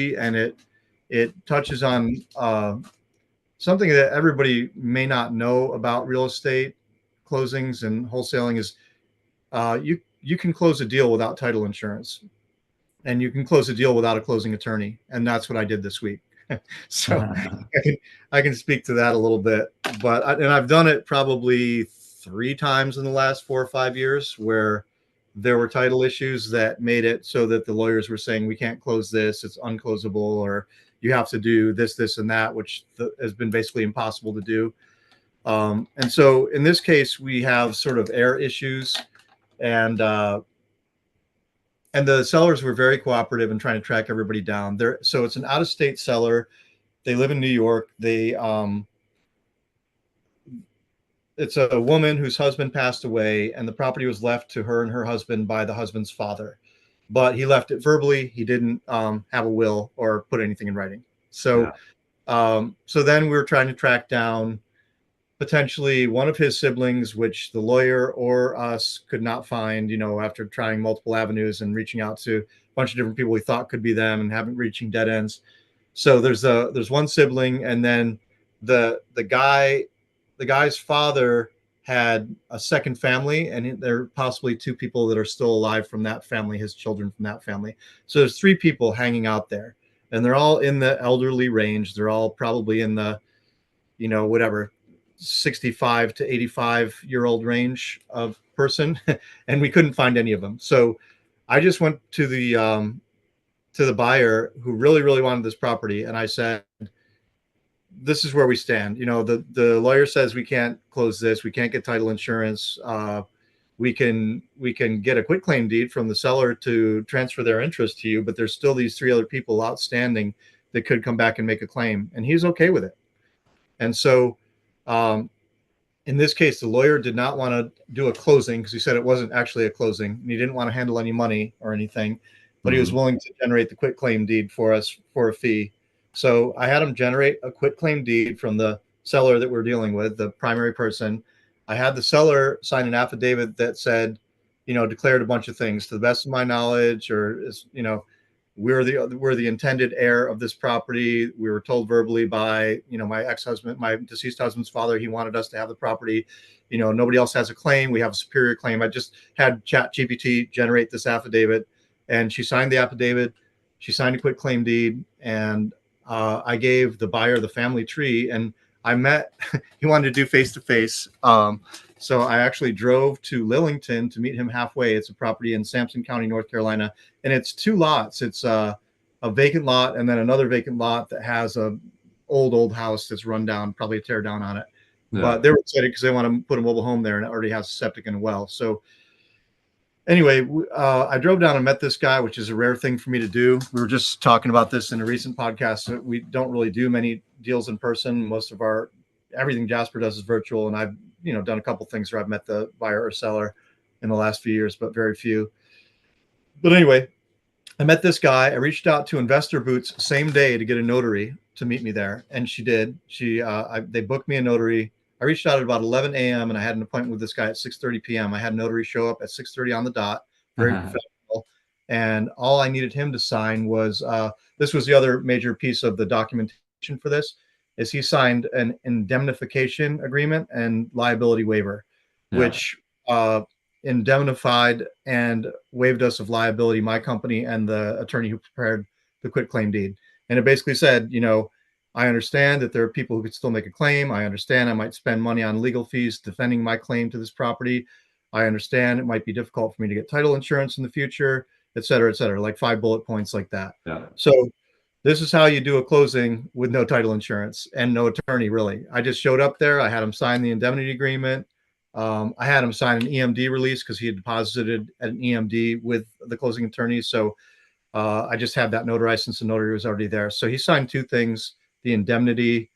and it touches on something that everybody may not know about real estate closings and wholesaling is you can close a deal without title insurance, and you can close a deal without a closing attorney, and that's what I did this week. So I can speak to that a little bit, and I've done it probably 3 times in the last 4 or 5 years where there were title issues that made it so that the lawyers were saying we can't close this, it's unclosable, or you have to do this, this, and that, which has been basically impossible to do. And so in this case, we have sort of air issues, and the sellers were very cooperative in trying to track everybody down. So it's an out-of-state seller. They live in New York. It's a woman whose husband passed away, and the property was left to her and her husband by the husband's father. But he left it verbally. He didn't have a will or put anything in writing. So, so then we were trying to track down potentially one of his siblings, which the lawyer or us could not find, after trying multiple avenues and reaching out to a bunch of different people we thought could be them and haven't reaching dead ends. So there's one sibling, and then the guy's father had a second family, and there are possibly 2 people that are still alive from that family, his children from that family. So there's 3 people hanging out there, and they're all in the elderly range. They're all probably in the, whatever, 65 to 85-year-old range of person, and we couldn't find any of them. So I just went to the buyer who really, really wanted this property, and I said, this is where we stand. The lawyer says we can't close this, we can't get title insurance. We can get a quitclaim deed from the seller to transfer their interest to you, but there's still these 3 other people outstanding that could come back and make a claim, and he's okay with it. And so in this case, the lawyer did not want to do a closing because he said it wasn't actually a closing, and he didn't want to handle any money or anything, but he was willing to generate the quitclaim deed for us for a fee. So I had him generate a quitclaim deed from the seller that we're dealing with, the primary person. I had the seller sign an affidavit that said, declared a bunch of things to the best of my knowledge, or we're the intended heir of this property. We were told verbally by, my ex-husband, my deceased husband's father, he wanted us to have the property. Nobody else has a claim. We have a superior claim. I just had ChatGPT generate this affidavit, and she signed the affidavit. She signed a quitclaim deed, and I gave the buyer the family tree, and I met, he wanted to do face-to-face. So I actually drove to Lillington to meet him halfway. It's a property in Sampson County, North Carolina, and it's 2 lots. It's a vacant lot, and then another vacant lot that has a old house that's run down, probably a tear down on it. Yeah. But they were excited because they want to put a mobile home there, and it already has a septic and a well. So anyway, I drove down and met this guy, which is a rare thing for me to do. We were just talking about this in a recent podcast. We don't really do many deals in person. Most of everything Jasper does is virtual, and I've done a couple things where I've met the buyer or seller in the last few years, but very few. But anyway, I met this guy. I reached out to Investor Boots same day to get a notary to meet me there, and she did. They booked me a notary. I reached out at about 11 a.m. and I had an appointment with this guy at 6:30 p.m. I had a notary show up at 6:30 on the dot, very professional. And all I needed him to sign was, this was the other major piece of the documentation for this, is he signed an indemnification agreement and liability waiver, which indemnified and waived us of liability, my company and the attorney who prepared the quitclaim deed. And it basically said, I understand that there are people who could still make a claim. I understand I might spend money on legal fees defending my claim to this property. I understand it might be difficult for me to get title insurance in the future, et cetera, like 5 bullet points like that. Yeah. So this is how you do a closing with no title insurance and no attorney, really. I just showed up there. I had him sign the indemnity agreement. I had him sign an EMD release because he had deposited an EMD with the closing attorney. So I just had that notarized since the notary was already there. So he signed 2 things, the indemnity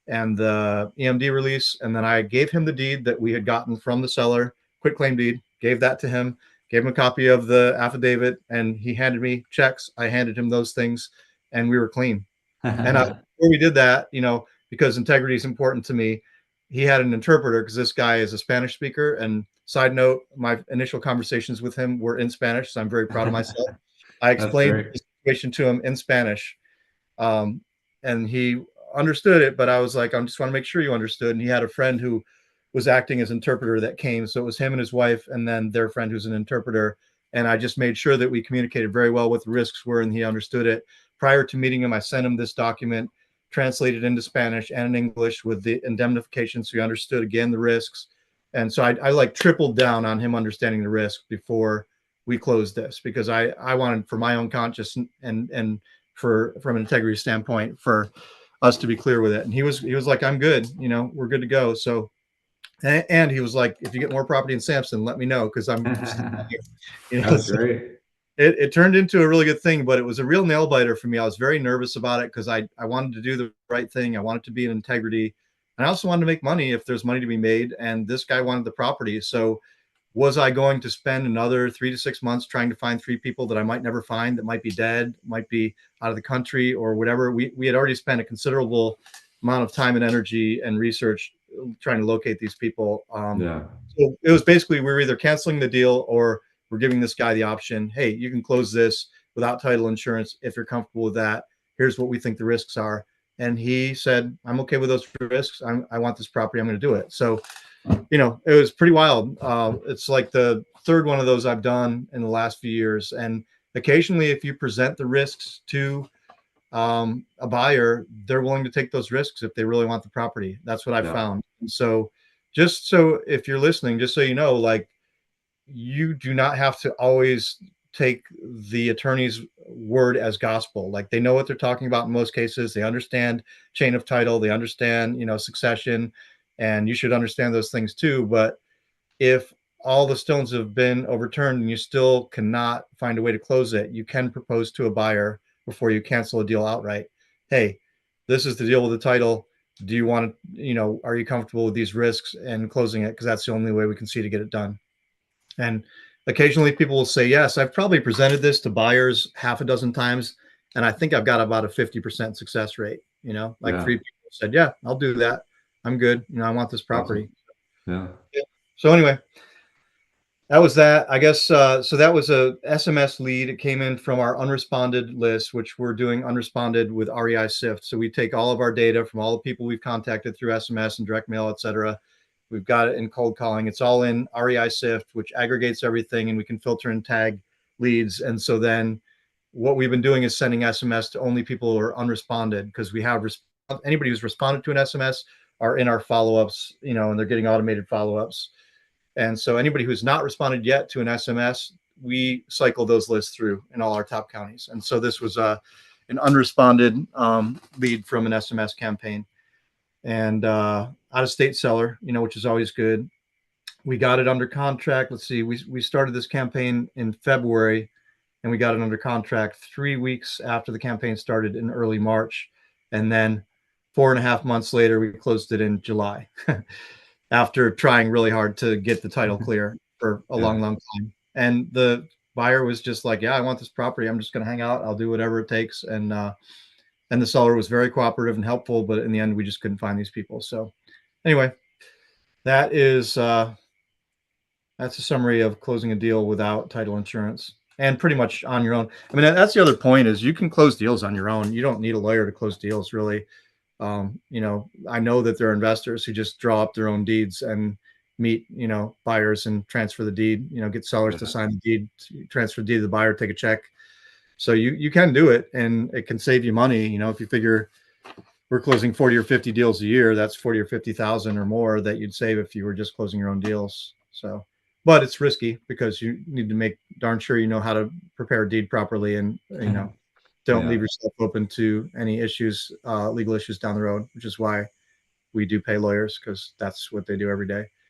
and the EMD release. And then I gave him the deed that we had gotten from the seller, quitclaim deed, gave that to him, gave him a copy of the affidavit, and he handed me checks. I handed him those things, and we were clean. And before we did that, because integrity is important to me, he had an interpreter because this guy is a Spanish speaker. And side note, my initial conversations with him were in Spanish, so I'm very proud of myself. I explained the situation to him in Spanish, Um, and he understood it, but I was like, I just want to make sure you understood. And he had a friend who was acting as interpreter that came. So it was him and his wife, and then their friend who's an interpreter. And I just made sure that we communicated very well what the risks were, and he understood it. Prior to meeting him, I sent him this document translated into Spanish and in English with the indemnification, so he understood again the risks. And so I like tripled down on him understanding the risk before we closed this, because I wanted, for my own conscience and for from an integrity standpoint, for us to be clear with it. And he was like, I'm good, we're good to go. So and he was like, if you get more property in Sampson, let me know, because I'm still here. That's So great. it turned into a really good thing, but it was a real nail biter for me. I was very nervous about it because I wanted to do the right thing. I wanted to be in integrity. And I also wanted to make money if there's money to be made. And this guy wanted the property. So was I going to spend another 3 to 6 months trying to find three people that I might never find, that might be dead, might be out of the country or whatever? We had already spent a considerable amount of time and energy and research trying to locate these people. Yeah. So it was basically, we were either canceling the deal or we're giving this guy the option. Hey, you can close this without title insurance if you're comfortable with that. Here's what we think the risks are. And he said, I'm okay with those risks. I want this property. I'm going to do it. So it was pretty wild. It's like the third one of those I've done in the last few years. And occasionally, if you present the risks to a buyer, they're willing to take those risks if they really want the property. That's what I Yeah. found. And so, just so if you're listening, just so you know, like, you do not have to always take the attorney's word as gospel. Like, they know what they're talking about in most cases. They understand chain of title. They understand, succession, and you should understand those things too. But if all the stones have been overturned and you still cannot find a way to close it, you can propose to a buyer before you cancel a deal outright. Hey, this is the deal with the title. Do you want to, are you comfortable with these risks and closing it? Because that's the only way we can see to get it done. And occasionally people will say yes. I've probably presented this to buyers half a dozen times, and I think I've got about a 50% success rate. Like Yeah. 3 people said, yeah, I'll do that. I'm good. I want this Awesome. property. Yeah. Yeah. So anyway, that was that. I guess so. That was a SMS lead. It came in from our unresponded list, which we're doing unresponded with REI Sift. So we take all of our data from all the people we've contacted through SMS and direct mail, et cetera. We've got it in cold calling. It's all in REI Sift, which aggregates everything, and we can filter and tag leads. And so then what we've been doing is sending SMS to only people who are unresponded, because we have anybody who's responded to an SMS are in our follow-ups, and they're getting automated follow-ups. And so anybody who's not responded yet to an SMS, we cycle those lists through in all our top counties. And so this was an unresponded lead from an SMS campaign, and out of state seller, which is always good. We got it under contract. Let's see, we started this campaign in February, and we got it under contract 3 weeks after the campaign started in early March. And then 4.5 months later, we closed it in July. After trying really hard to get the title clear for a Yeah. long, long time. And the buyer was just like, yeah, I want this property. I'm just going to hang out. I'll do whatever it takes. And the seller was very cooperative and helpful, but in the end, we just couldn't find these people. So anyway, that is, that's a summary of closing a deal without title insurance, and pretty much on your own. I mean, that's the other point, is you can close deals on your own. You don't need a lawyer to close deals, really. I know that there are investors who just draw up their own deeds and meet, buyers and transfer the deed, get sellers to Yeah. sign the deed, transfer the deed to the buyer, take a check. So you can do it, and it can save you money. If you figure we're closing 40 or 50 deals a year, that's 40 or 50,000 or more that you'd save if you were just closing your own deals. So, but it's risky because you need to make darn sure you know how to prepare a deed properly, and don't Yeah. leave yourself open to any issues, legal issues down the road, which is why we do pay lawyers, because that's what they do every day.